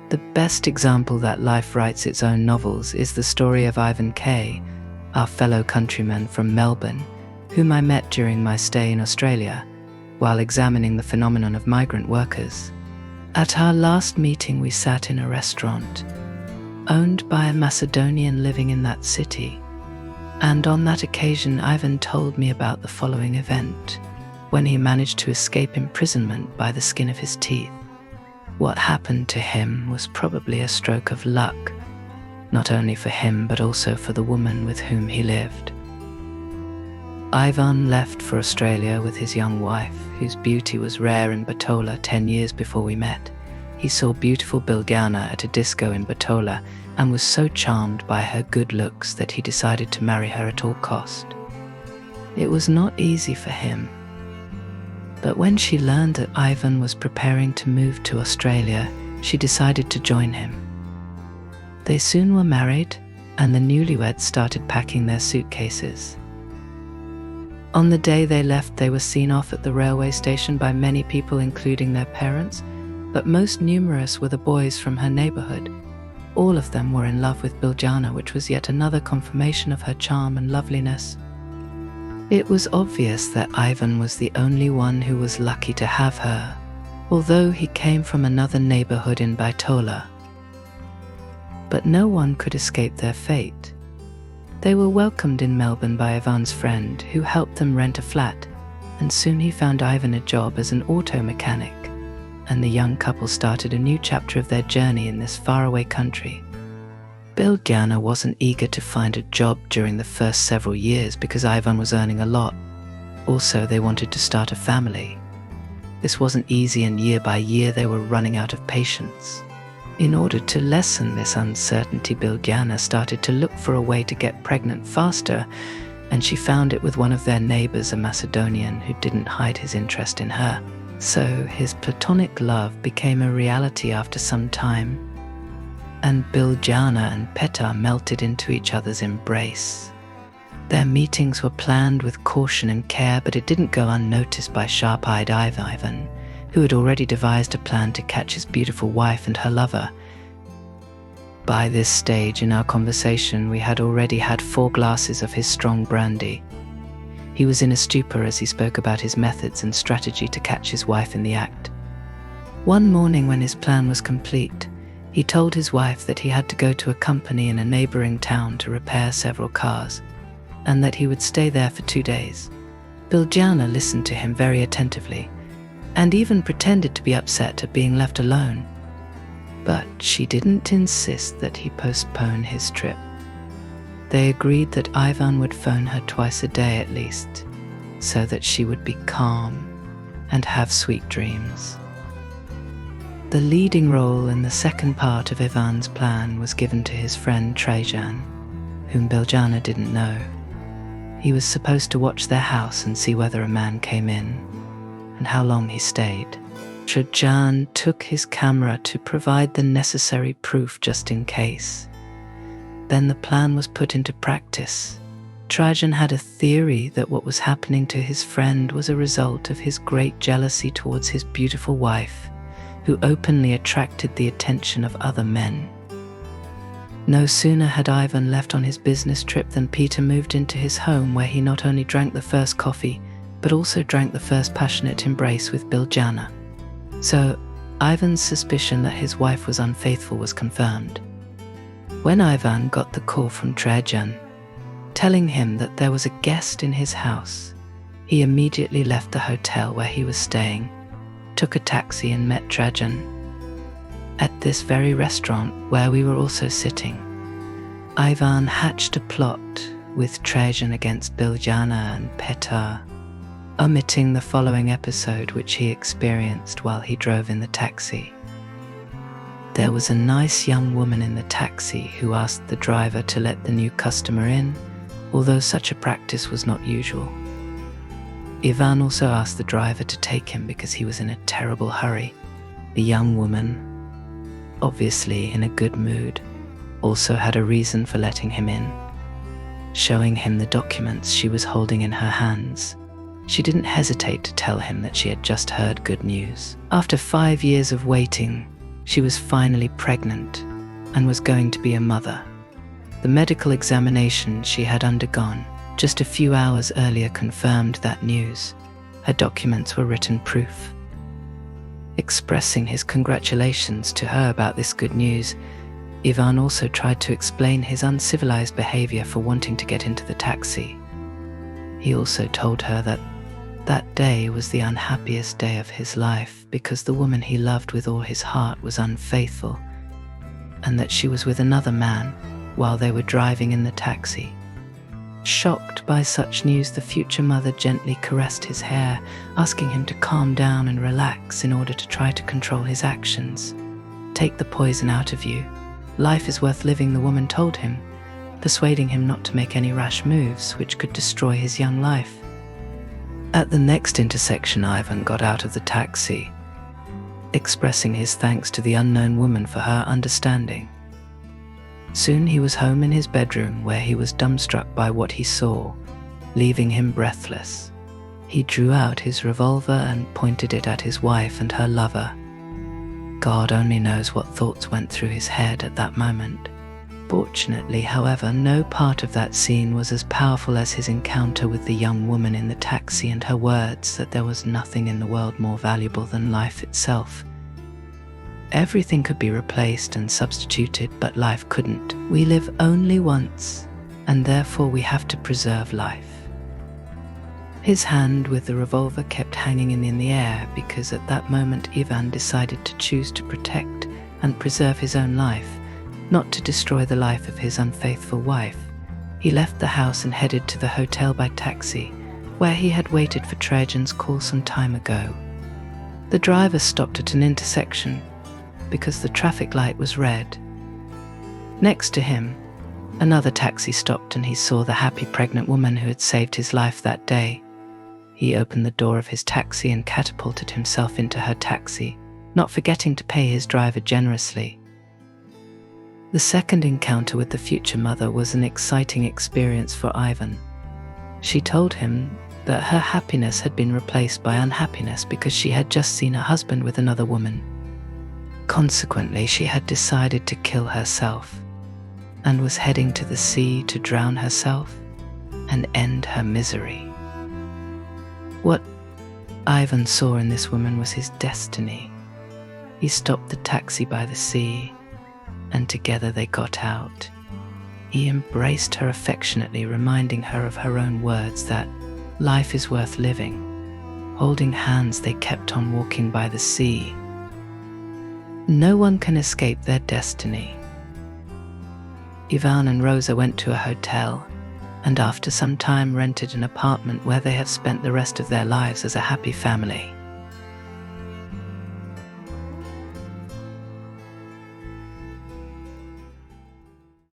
The best example that life writes its own novels is the story of Ivan K., our fellow countryman from Melbourne, whom I met during my stay in Australia while examining the phenomenon of migrant workers. At our last meeting, we sat in a restaurant owned by a Macedonian living in that city, and on that occasion Ivan told me about the following event when he managed to escape imprisonment by the skin of his teeth. What happened to him was probably a stroke of luck, not only for him but also for the woman with whom he lived. Ivan left for Australia with his young wife, whose beauty was rare in Bitola 10 years before we met. He saw beautiful Biljana at a disco in Bitola and was so charmed by her good looks that he decided to marry her at all cost. It was not easy for him, but when she learned that Ivan was preparing to move to Australia, she decided to join him. They soon were married, and the newlyweds started packing their suitcases. On the day they left, they were seen off at the railway station by many people, including their parents, but most numerous were the boys from her neighborhood. All of them were in love with Biljana, which was yet another confirmation of her charm and loveliness. It was obvious that Ivan was the only one who was lucky to have her, although he came from another neighborhood in Bitola. But no one could escape their fate. They were welcomed in Melbourne by Ivan's friend, who helped them rent a flat, and soon he found Ivan a job as an auto mechanic, and the young couple started a new chapter of their journey in this faraway country. Biljana wasn't eager to find a job during the first several years because Ivan was earning a lot. Also, they wanted to start a family. This wasn't easy, and year by year they were running out of patience. In order to lessen this uncertainty, Biljana started to look for a way to get pregnant faster, and she found it with one of their neighbors, a Macedonian, who didn't hide his interest in her. So his platonic love became a reality after some time, and Biljana and Petar melted into each other's embrace. Their meetings were planned with caution and care, but it didn't go unnoticed by sharp-eyed Ivan, who had already devised a plan to catch his beautiful wife and her lover. By this stage in our conversation, we had already had 4 glasses of his strong brandy. He was in a stupor as he spoke about his methods and strategy to catch his wife in the act. One morning, when his plan was complete, he told his wife that he had to go to a company in a neighboring town to repair several cars, and that he would stay there for 2 days. Biljana listened to him very attentively, and even pretended to be upset at being left alone. But she didn't insist that he postpone his trip. They agreed that Ivan would phone her twice a day at least, so that she would be calm and have sweet dreams. The leading role in the second part of Ivan's plan was given to his friend Trajan, whom Biljana didn't know. He was supposed to watch their house and see whether a man came in, and how long he stayed. Trajan took his camera to provide the necessary proof just in case. Then the plan was put into practice. Trajan had a theory that what was happening to his friend was a result of his great jealousy towards his beautiful wife, who openly attracted the attention of other men. No sooner had Ivan left on his business trip than Peter moved into his home, where he not only drank the first coffee, but also drank the first passionate embrace with Biljana. So Ivan's suspicion that his wife was unfaithful was confirmed. When Ivan got the call from Trajan, telling him that there was a guest in his house, he immediately left the hotel where he was staying, took a taxi and met Trajan at this very restaurant where we were also sitting. Ivan hatched a plot with Trajan against Biljana and Petar, omitting the following episode which he experienced while he drove in the taxi. There was a nice young woman in the taxi who asked the driver to let the new customer in, although such a practice was not usual. Ivan also asked the driver to take him because he was in a terrible hurry. The young woman, obviously in a good mood, also had a reason for letting him in, showing him the documents she was holding in her hands. She didn't hesitate to tell him that she had just heard good news. After 5 years of waiting, She was finally pregnant and was going to be a mother. The medical examination she had undergone just a few hours earlier confirmed that news. Her documents were written proof. Expressing his congratulations to her about this good news, Ivan also tried to explain his uncivilized behavior for wanting to get into the taxi. He also told her that that day was the unhappiest day of his life because the woman he loved with all his heart was unfaithful, and that she was with another man while they were driving in the taxi. Shocked by such news, the future mother gently caressed his hair, asking him to calm down and relax in order to try to control his actions. "Take the poison out of you. Life is worth living," the woman told him, persuading him not to make any rash moves which could destroy his young life. At the next intersection, Ivan got out of the taxi, expressing his thanks to the unknown woman for her understanding. Soon he was home in his bedroom, where he was dumbstruck by what he saw, leaving him breathless. He drew out his revolver and pointed it at his wife and her lover. God only knows what thoughts went through his head at that moment. Fortunately, however, no part of that scene was as powerful as his encounter with the young woman in the taxi and her words that there was nothing in the world more valuable than life itself. Everything could be replaced and substituted, but life couldn't. We live only once, and therefore we have to preserve life. His hand with the revolver kept hanging in the air because at that moment Ivan decided to choose to protect and preserve his own life, not to destroy the life of his unfaithful wife. He left the house and headed to the hotel by taxi, where he had waited for Trajan's call some time ago. The driver stopped at an intersection because the traffic light was red. Next to him, another taxi stopped and he saw the happy pregnant woman who had saved his life that day. He opened the door of his taxi and catapulted himself into her taxi, not forgetting to pay his driver generously. The second encounter with the future mother was an exciting experience for Ivan. She told him that her happiness had been replaced by unhappiness because she had just seen her husband with another woman. Consequently, she had decided to kill herself and was heading to the sea to drown herself and end her misery. What Ivan saw in this woman was his destiny. He stopped the taxi by the sea, and together they got out. He embraced her affectionately, reminding her of her own words that life is worth living. Holding hands, they kept on walking by the sea. No one can escape their destiny. Ivan and Rosa went to a hotel, and after some time rented an apartment where they have spent the rest of their lives as a happy family.